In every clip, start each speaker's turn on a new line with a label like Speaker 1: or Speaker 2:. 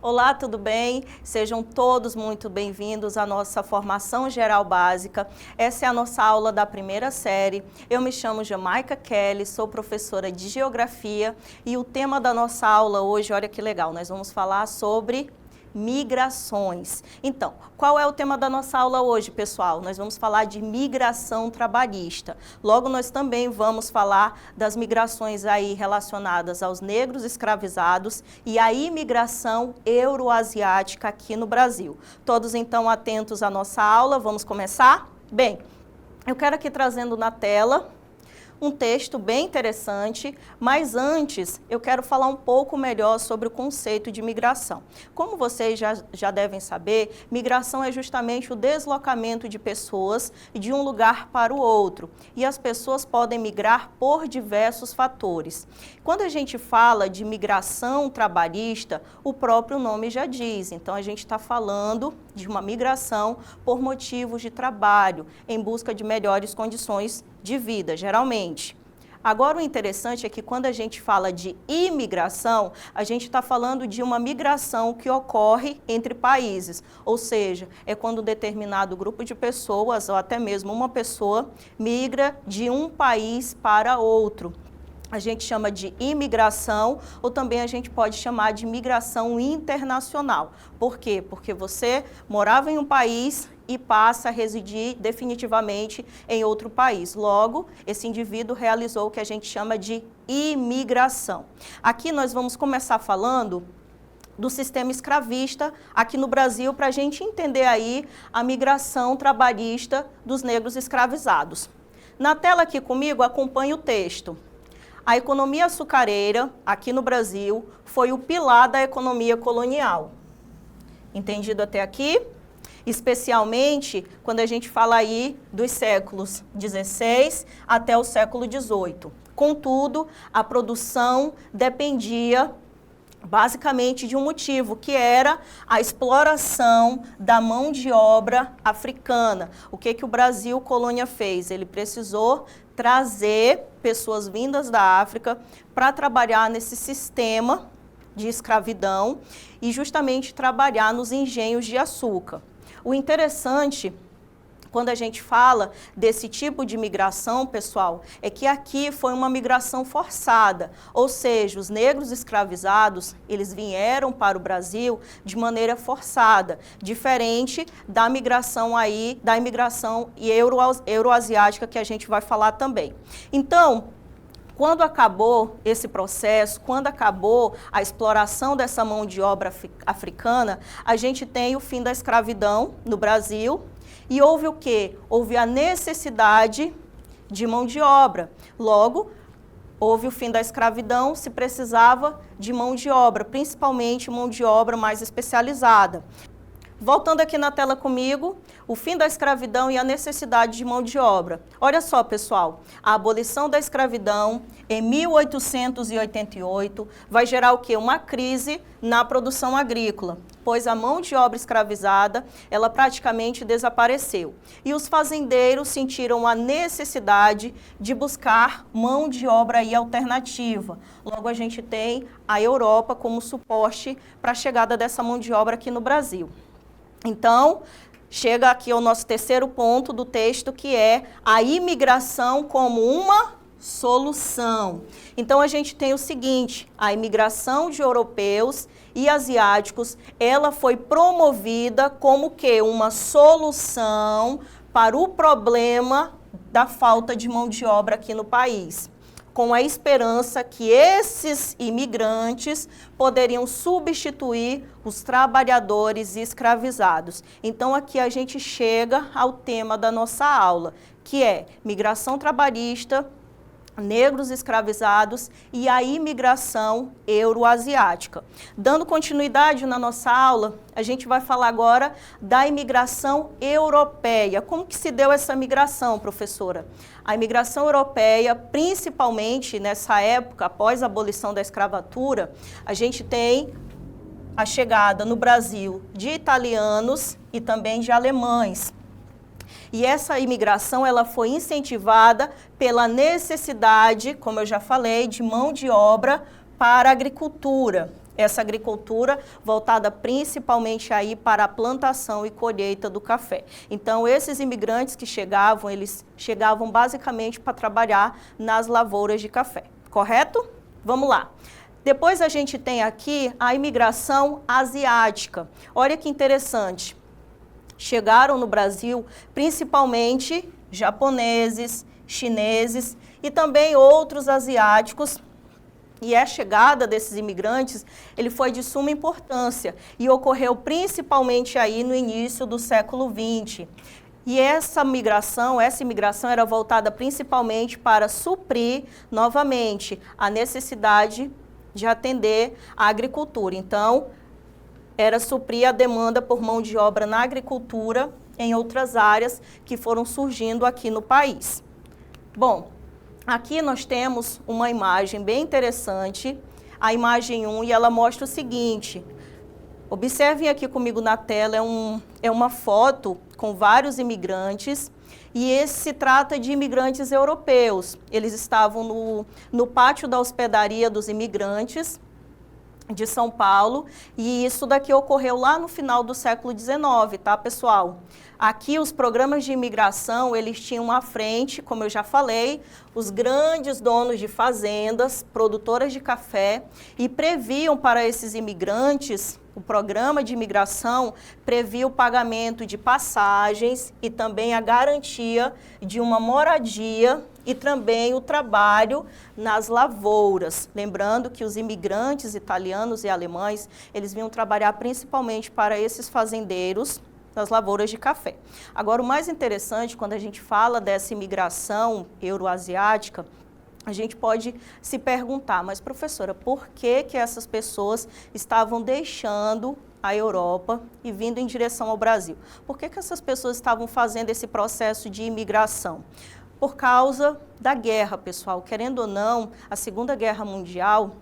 Speaker 1: Olá, tudo bem? Sejam todos muito bem-vindos à nossa formação geral básica. Essa é a nossa aula da primeira série. Eu me chamo Jamaica Kelly, sou professora de Geografia e o tema da nossa aula hoje, olha que legal, nós vamos falar sobre migrações. Então, qual é o tema da nossa aula hoje, pessoal? Nós vamos falar de migração trabalhista. Logo, nós também vamos falar das migrações aí relacionadas aos negros escravizados e à imigração euroasiática aqui no Brasil. Todos, então, atentos à nossa aula. Vamos começar? Bem, eu quero aqui trazendo na tela um texto bem interessante, mas antes eu quero falar um pouco melhor sobre o conceito de migração. Como vocês já devem saber, migração é justamente o deslocamento de pessoas de um lugar para o outro. E as pessoas podem migrar por diversos fatores. Quando a gente fala de migração trabalhista, o próprio nome já diz. Então a gente está falando de uma migração por motivos de trabalho, em busca de melhores condições de vida, geralmente. Agora, o interessante é que quando a gente fala de imigração, a gente está falando de uma migração que ocorre entre países, ou seja, é quando um determinado grupo de pessoas, ou até mesmo uma pessoa, migra de um país para outro. A gente chama de imigração, ou também a gente pode chamar de migração internacional. Por quê? Porque você morava em um país e passa a residir definitivamente em outro país. Logo, esse indivíduo realizou o que a gente chama de imigração. Aqui nós vamos começar falando do sistema escravista aqui no Brasil, para a gente entender aí a migração trabalhista dos negros escravizados. Na tela aqui comigo, acompanhe o texto. A economia açucareira, aqui no Brasil, foi o pilar da economia colonial. Entendido até aqui? Especialmente quando a gente fala aí dos séculos XVI até o século XVIII. Contudo, a produção dependia basicamente de um motivo, que era a exploração da mão de obra africana. O que o Brasil colônia fez? Ele precisou trazer pessoas vindas da África para trabalhar nesse sistema de escravidão e justamente trabalhar nos engenhos de açúcar. O interessante, quando a gente fala desse tipo de migração, pessoal, é que aqui foi uma migração forçada, ou seja, os negros escravizados, eles vieram para o Brasil de maneira forçada, diferente da migração aí, da imigração euroasiática que a gente vai falar também. Então, quando acabou esse processo, quando acabou a exploração dessa mão de obra africana, a gente tem o fim da escravidão no Brasil. E houve o quê? Houve a necessidade de mão de obra. Logo, houve o fim da escravidão, se precisava de mão de obra, principalmente mão de obra mais especializada. Voltando aqui na tela comigo, o fim da escravidão e a necessidade de mão de obra. Olha só, pessoal, a abolição da escravidão em 1888 vai gerar o quê? Uma crise na produção agrícola, pois a mão de obra escravizada, ela praticamente desapareceu. E os fazendeiros sentiram a necessidade de buscar mão de obra aí alternativa. Logo, a gente tem a Europa como suporte para a chegada dessa mão de obra aqui no Brasil. Então, chega aqui ao nosso terceiro ponto do texto, que é a imigração como uma solução. Então, a gente tem o seguinte, a imigração de europeus e asiáticos, ela foi promovida como que uma solução para o problema da falta de mão de obra aqui no país, com a esperança que esses imigrantes poderiam substituir os trabalhadores escravizados. Então, aqui a gente chega ao tema da nossa aula, que é migração trabalhista, negros escravizados e a imigração euroasiática. Dando continuidade na nossa aula, a gente vai falar agora da imigração europeia. Como que se deu essa migração, professora? A imigração europeia, principalmente nessa época, após a abolição da escravatura, a gente tem a chegada no Brasil de italianos e também de alemães. E essa imigração, ela foi incentivada pela necessidade, como eu já falei, de mão de obra para a agricultura. essa agricultura voltada principalmente aí para a plantação e colheita do café. Então, esses imigrantes que chegavam, eles chegavam basicamente para trabalhar nas lavouras de café, correto? Vamos lá. Depois a gente tem aqui a imigração asiática. Olha que interessante. Chegaram no Brasil principalmente japoneses, chineses e também outros asiáticos. E a chegada desses imigrantes, ele foi de suma importância e ocorreu principalmente aí no início do século XX. E essa imigração era voltada principalmente para suprir novamente a necessidade de atender a agricultura. Então, era suprir a demanda por mão de obra na agricultura em outras áreas que foram surgindo aqui no país. Bom, aqui nós temos uma imagem bem interessante, a imagem 1, e ela mostra o seguinte. Observem aqui comigo na tela, é uma foto com vários imigrantes, e esse se trata de imigrantes europeus. Eles estavam no pátio da hospedaria dos imigrantes de São Paulo, e isso daqui ocorreu lá no final do século XIX, tá, pessoal? Aqui os programas de imigração, eles tinham à frente, como eu já falei, os grandes donos de fazendas, produtoras de café, e previam para esses imigrantes, o programa de imigração previa o pagamento de passagens e também a garantia de uma moradia e também o trabalho nas lavouras. Lembrando que os imigrantes italianos e alemães, eles vinham trabalhar principalmente para esses fazendeiros nas lavouras de café. Agora, o mais interessante, quando a gente fala dessa imigração euroasiática, a gente pode se perguntar, mas professora, por que essas pessoas estavam deixando a Europa e vindo em direção ao Brasil? Por que essas pessoas estavam fazendo esse processo de imigração? Por causa da guerra, pessoal. Querendo ou não, a Segunda Guerra Mundial,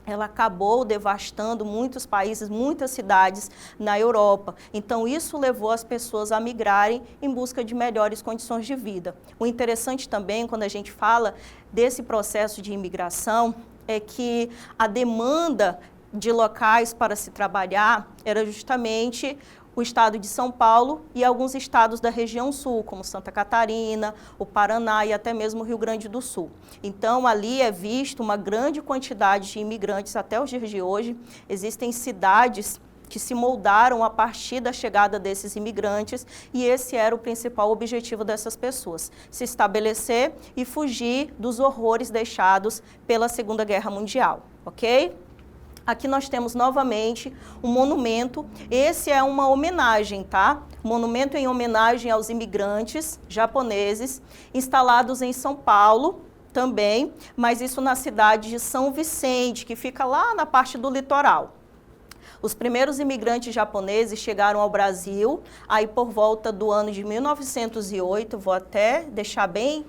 Speaker 1: ela acabou devastando muitos países, muitas cidades na Europa. Então, isso levou as pessoas a migrarem em busca de melhores condições de vida. O interessante também, quando a gente fala desse processo de imigração, é que a demanda de locais para se trabalhar era justamente o estado de São Paulo e alguns estados da região sul, como Santa Catarina, o Paraná e até mesmo o Rio Grande do Sul. Então, ali é visto uma grande quantidade de imigrantes até os dias de hoje. Existem cidades que se moldaram a partir da chegada desses imigrantes e esse era o principal objetivo dessas pessoas, se estabelecer e fugir dos horrores deixados pela Segunda Guerra Mundial, ok? Aqui nós temos novamente um monumento, esse é uma homenagem, tá? Monumento em homenagem aos imigrantes japoneses, instalados em São Paulo também, mas isso na cidade de São Vicente, que fica lá na parte do litoral. Os primeiros imigrantes japoneses chegaram ao Brasil, aí por volta do ano de 1908, vou até deixar bem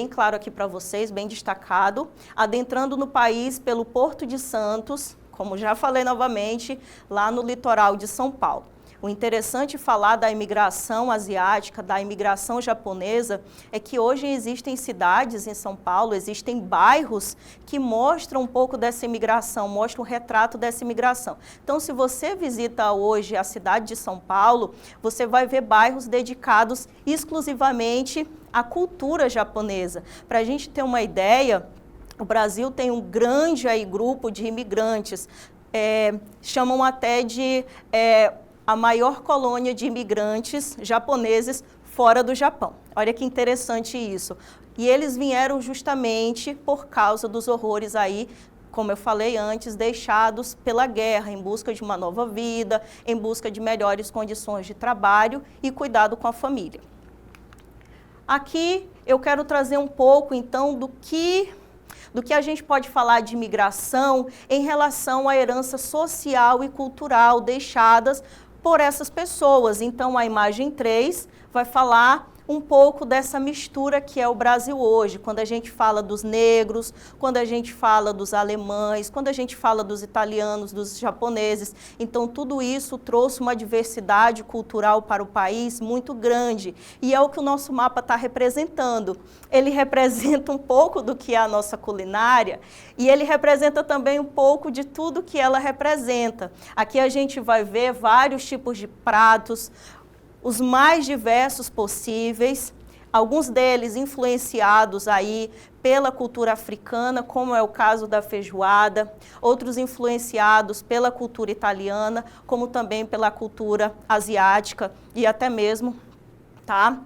Speaker 1: claro aqui para vocês, bem destacado, adentrando no país pelo Porto de Santos, como já falei novamente, lá no litoral de São Paulo. O interessante falar da imigração asiática, da imigração japonesa, é que hoje existem cidades em São Paulo, existem bairros que mostram um pouco dessa imigração, mostram um retrato dessa imigração. Então, se você visita hoje a cidade de São Paulo, você vai ver bairros dedicados exclusivamente à cultura japonesa. Para a gente ter uma ideia, o Brasil tem um grande aí grupo de imigrantes, chamam até de a maior colônia de imigrantes japoneses fora do Japão. Olha que interessante isso. E eles vieram justamente por causa dos horrores aí, como eu falei antes, deixados pela guerra, em busca de uma nova vida, em busca de melhores condições de trabalho e cuidado com a família. Aqui eu quero trazer um pouco, então, do que a gente pode falar de imigração em relação à herança social e cultural deixadas por essas pessoas. Então, a imagem 3 vai falar um pouco dessa mistura que é o Brasil hoje, quando a gente fala dos negros, quando a gente fala dos alemães, quando a gente fala dos italianos, dos japoneses. Então, tudo isso trouxe uma diversidade cultural para o país muito grande, e é o que o nosso mapa está representando. Ele representa um pouco do que é a nossa culinária, e ele representa também um pouco de tudo que ela representa. Aqui a gente vai ver vários tipos de pratos, os mais diversos possíveis, alguns deles influenciados aí pela cultura africana, como é o caso da feijoada, outros influenciados pela cultura italiana, como também pela cultura asiática e até mesmo, tá?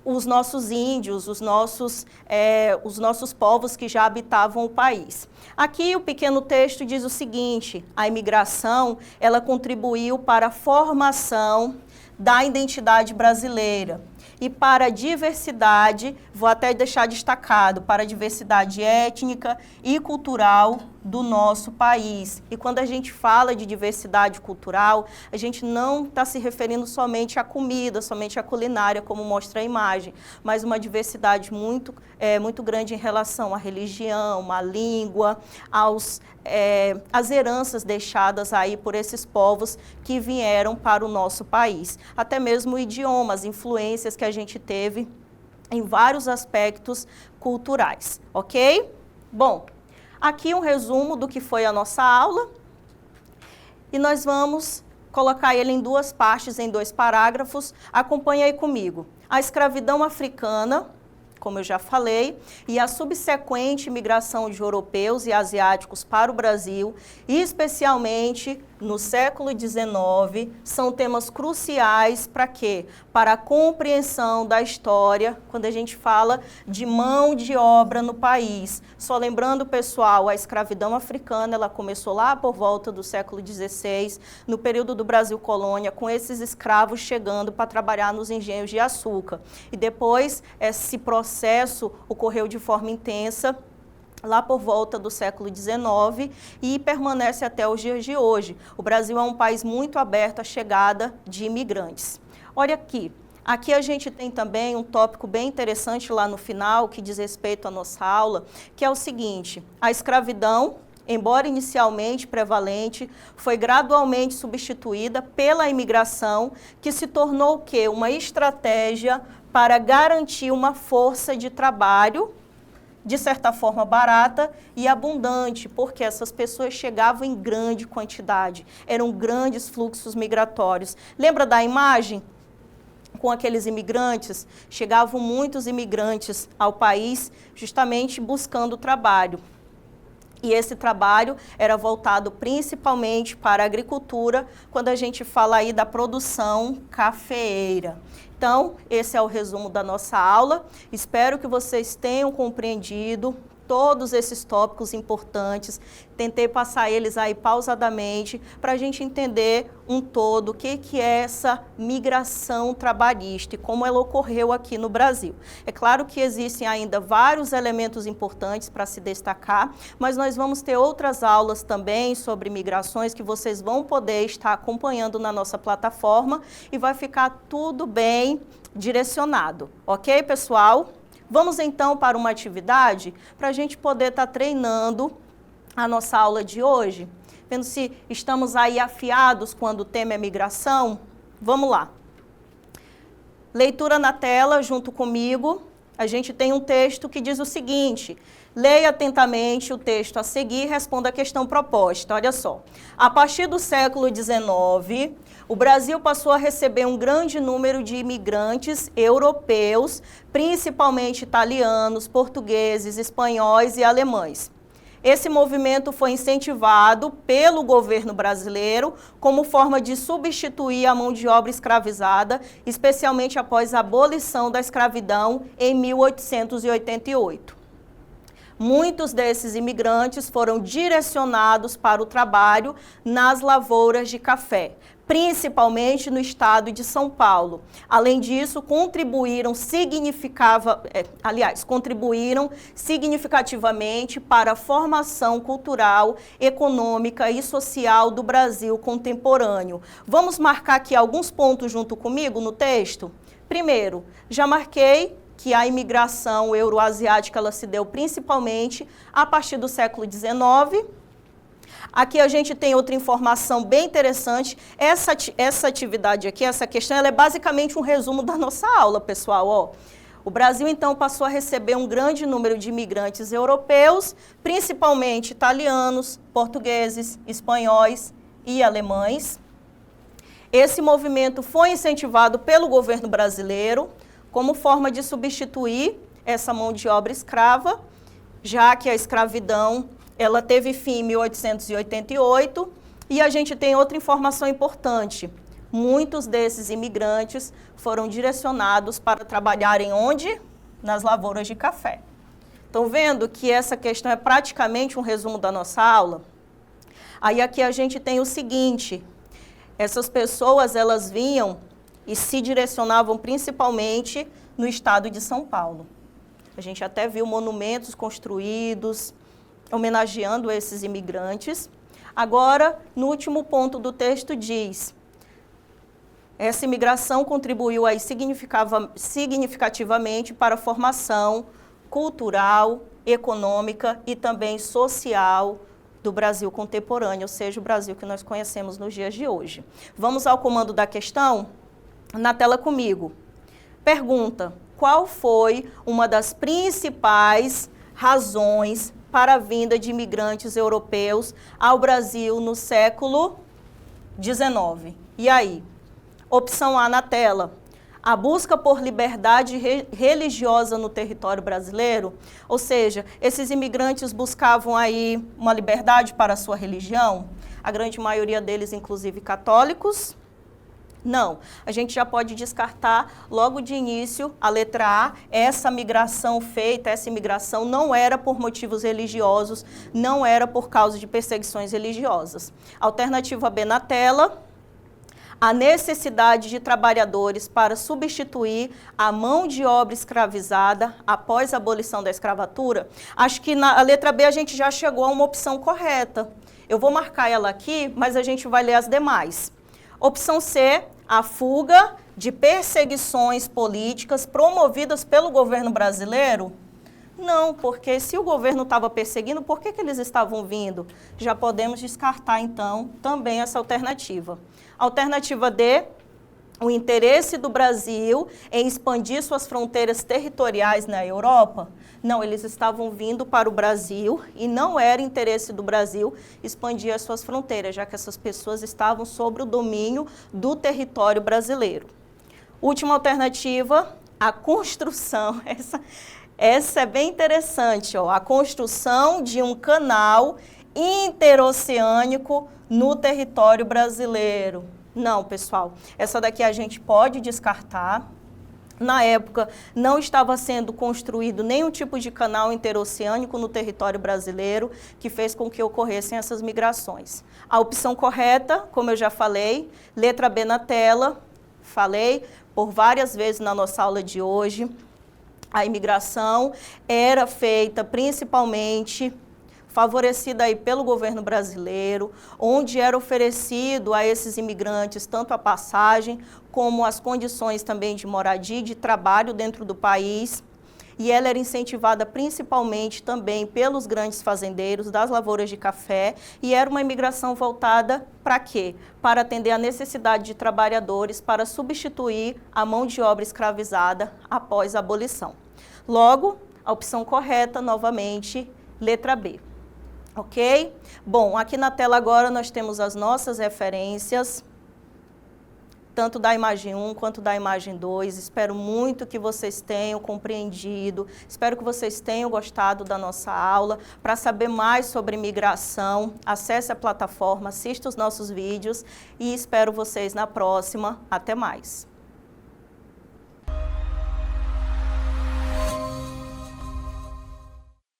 Speaker 1: Os nossos índios, os nossos povos que já habitavam o país. Aqui o pequeno texto diz o seguinte: a imigração, ela contribuiu para a formação da identidade brasileira e para a diversidade, vou até deixar destacado, para a diversidade étnica e cultural do nosso país. E quando a gente fala de diversidade cultural, a gente não está se referindo somente à comida, somente à culinária, como mostra a imagem, mas uma diversidade muito grande em relação à religião, à língua, às heranças deixadas aí por esses povos que vieram para o nosso país. Até mesmo o idioma, as influências que a gente teve em vários aspectos culturais, ok? Bom, aqui um resumo do que foi a nossa aula, e nós vamos colocar ele em duas partes, em 2 parágrafos. Acompanhe aí comigo. A escravidão africana, como eu já falei, e a subsequente migração de europeus e asiáticos para o Brasil, e especialmente no século XIX, são temas cruciais para quê? Para a compreensão da história, quando a gente fala de mão de obra no país. Só lembrando, pessoal, a escravidão africana, ela começou lá por volta do século XVI, no período do Brasil colônia, com esses escravos chegando para trabalhar nos engenhos de açúcar. E depois, esse processo ocorreu de forma intensa, lá por volta do século XIX, e permanece até os dias de hoje. O Brasil é um país muito aberto à chegada de imigrantes. Olha aqui, aqui a gente tem também um tópico bem interessante lá no final, que diz respeito à nossa aula, que é o seguinte: a escravidão, embora inicialmente prevalente, foi gradualmente substituída pela imigração, que se tornou o quê? Uma estratégia para garantir uma força de trabalho, de certa forma barata e abundante, porque essas pessoas chegavam em grande quantidade, eram grandes fluxos migratórios. Lembra da imagem com aqueles imigrantes? Chegavam muitos imigrantes ao país justamente buscando trabalho. E esse trabalho era voltado principalmente para a agricultura, quando a gente fala aí da produção cafeeira. Então, esse é o resumo da nossa aula. Espero que vocês tenham compreendido todos esses tópicos importantes. Tentei passar eles aí pausadamente para a gente entender um todo o que é essa migração trabalhista e como ela ocorreu aqui no Brasil. É claro que existem ainda vários elementos importantes para se destacar, mas nós vamos ter outras aulas também sobre migrações que vocês vão poder estar acompanhando na nossa plataforma, e vai ficar tudo bem direcionado. Ok, pessoal? Vamos então para uma atividade para a gente poder estar treinando a nossa aula de hoje, vendo se estamos aí afiados quando o tema é migração. Vamos lá. Leitura na tela junto comigo. A gente tem um texto que diz o seguinte: leia atentamente o texto a seguir e responda a questão proposta. Olha só. A partir do século XIX, o Brasil passou a receber um grande número de imigrantes europeus, principalmente italianos, portugueses, espanhóis e alemães. Esse movimento foi incentivado pelo governo brasileiro como forma de substituir a mão de obra escravizada, especialmente após a abolição da escravidão em 1888. Muitos desses imigrantes foram direcionados para o trabalho nas lavouras de café, principalmente no estado de São Paulo. Além disso, contribuíram significativamente para a formação cultural, econômica e social do Brasil contemporâneo. Vamos marcar aqui alguns pontos junto comigo no texto? Primeiro, já marquei que a imigração euroasiática ela se deu principalmente a partir do século XIX. Aqui a gente tem outra informação bem interessante. Essa atividade aqui, essa questão, ela é basicamente um resumo da nossa aula, pessoal. Ó, o Brasil, então, passou a receber um grande número de imigrantes europeus, principalmente italianos, portugueses, espanhóis e alemães. Esse movimento foi incentivado pelo governo brasileiro como forma de substituir essa mão de obra escrava, já que a escravidão ela teve fim em 1888, e a gente tem outra informação importante. Muitos desses imigrantes foram direcionados para trabalharem onde? Nas lavouras de café. Estão vendo que essa questão é praticamente um resumo da nossa aula? Aí aqui a gente tem o seguinte, essas pessoas elas vinham e se direcionavam principalmente no estado de São Paulo. A gente até viu monumentos construídos, homenageando esses imigrantes. Agora, no último ponto do texto diz, essa imigração contribuiu aí significativamente para a formação cultural, econômica e também social do Brasil contemporâneo, ou seja, o Brasil que nós conhecemos nos dias de hoje. Vamos ao comando da questão? Na tela comigo. Pergunta, qual foi uma das principais razões para a vinda de imigrantes europeus ao Brasil no século XIX? E aí? Opção A na tela. A busca por liberdade religiosa no território brasileiro, ou seja, esses imigrantes buscavam aí uma liberdade para a sua religião, a grande maioria deles, inclusive, católicos. Não, a gente já pode descartar logo de início a letra A, essa migração feita, essa imigração não era por motivos religiosos, não era por causa de perseguições religiosas. Alternativa B na tela, a necessidade de trabalhadores para substituir a mão de obra escravizada após a abolição da escravatura. Acho que na letra B a gente já chegou a uma opção correta. Eu vou marcar ela aqui, mas a gente vai ler as demais. Opção C, a fuga de perseguições políticas promovidas pelo governo brasileiro? Não, porque se o governo estava perseguindo, por que eles estavam vindo? Já podemos descartar, então, também essa alternativa. Alternativa D, o interesse do Brasil em expandir suas fronteiras territoriais na Europa? Não, eles estavam vindo para o Brasil e não era interesse do Brasil expandir as suas fronteiras, já que essas pessoas estavam sob o domínio do território brasileiro. Última alternativa, a construção. Essa é bem interessante, ó, a construção de um canal interoceânico no território brasileiro. Não, pessoal, essa daqui a gente pode descartar. Na época, não estava sendo construído nenhum tipo de canal interoceânico no território brasileiro que fez com que ocorressem essas migrações. A opção correta, como eu já falei, letra B na tela, falei por várias vezes na nossa aula de hoje, a imigração era feita principalmente favorecida aí pelo governo brasileiro, onde era oferecido a esses imigrantes tanto a passagem como as condições também de moradia e de trabalho dentro do país. E ela era incentivada principalmente também pelos grandes fazendeiros das lavouras de café, e era uma imigração voltada para quê? Para atender a necessidade de trabalhadores, para substituir a mão de obra escravizada após a abolição. Logo, a opção correta, novamente, letra B. Ok? Bom, aqui na tela agora nós temos as nossas referências, tanto da imagem 1 quanto da imagem 2. Espero muito que vocês tenham compreendido, espero que vocês tenham gostado da nossa aula. Para saber mais sobre imigração, acesse a plataforma, assista os nossos vídeos e espero vocês na próxima. Até mais!